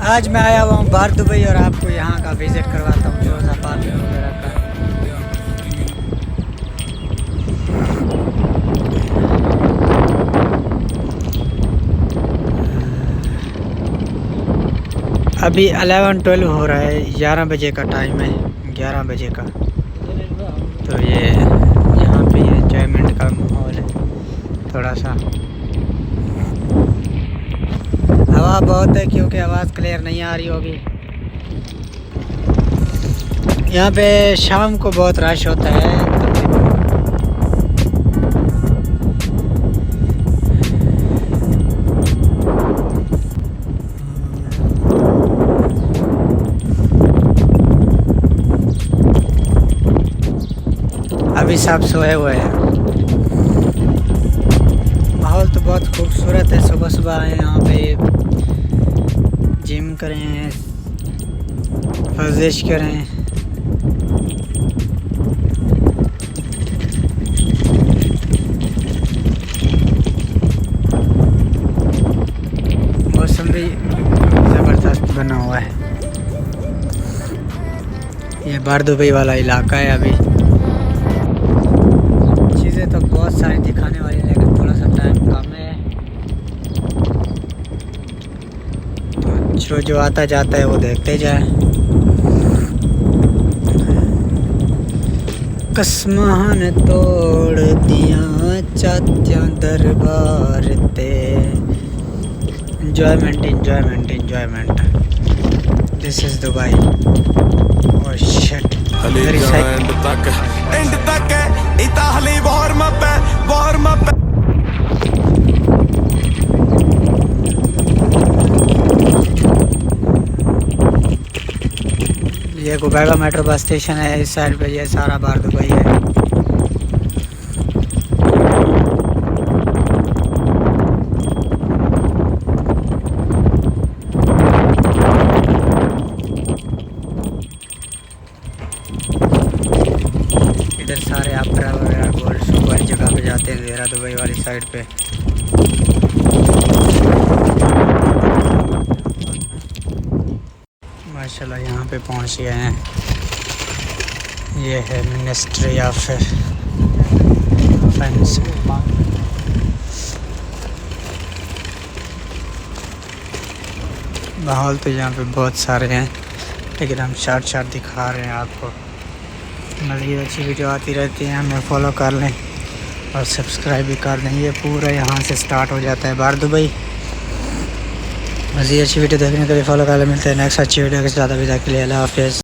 आज मैं आया हुआ हूँ बाहर दुबई और आपको यहाँ का विज़िट करवाता हूँ फिरोज़ा पार्क वगैरह का। अभी 11-12 हो रहा है, 11 बजे का टाइम है, 11 बजे का। तो ये यहाँ पे ये एंजॉयमेंट का माहौल है थोड़ा सा। हवा बहुत है क्योंकि आवाज़ क्लियर नहीं आ रही होगी। यहाँ पे शाम को बहुत रश होता है अभी सब सोए हुए हैं। माहौल तो बहुत खूबसूरत है। सुबह सुबह आए यहाँ पे, जिम करें, वर्जिश करें। मौसम भी ज़बरदस्त बना हुआ है। ये बाहर दुबई वाला इलाका है। अभी चीज़ें तो बहुत सारी दिखाने वाली है लेकिन थोड़ा सा टाइम कम है, तो जो आता जाता है वो देखते जाए। कसमान तोड़ दिया चाचा दरबार ते। enjoyment enjoyment enjoyment this is Dubai। oh shit very and तक इताली वार्म अप है। ये गुबैगा मेट्रो बस स्टेशन है। इस साइड पे ये सारा बाहर दुबई है। इधर सारे आपरा वगैरह गोल्ड शॉप वाली जगह पे जाते हैं, ज़ेरा दुबई वाली साइड पे। माशाल्लाह यहाँ पे पहुँच गए हैं। ये है मिनिस्ट्री ऑफ डिफेंस। माहौल तो यहाँ पे बहुत सारे हैं लेकिन हम शॉर्ट दिखा रहे हैं आपको। मज़ीद अच्छी वीडियो आती रहती है, हमें फॉलो कर लें और सब्सक्राइब भी कर दें। ये पूरा यहाँ से स्टार्ट हो जाता है बाहर दुबई। मज़ीद अच्छी वीडियो देखने के लिए फॉलो कर लें। मिलते हैं नेक्स्ट अच्छी वीडियो के साथ। अभी तक के लिए अल्लाह हाफ़िज़।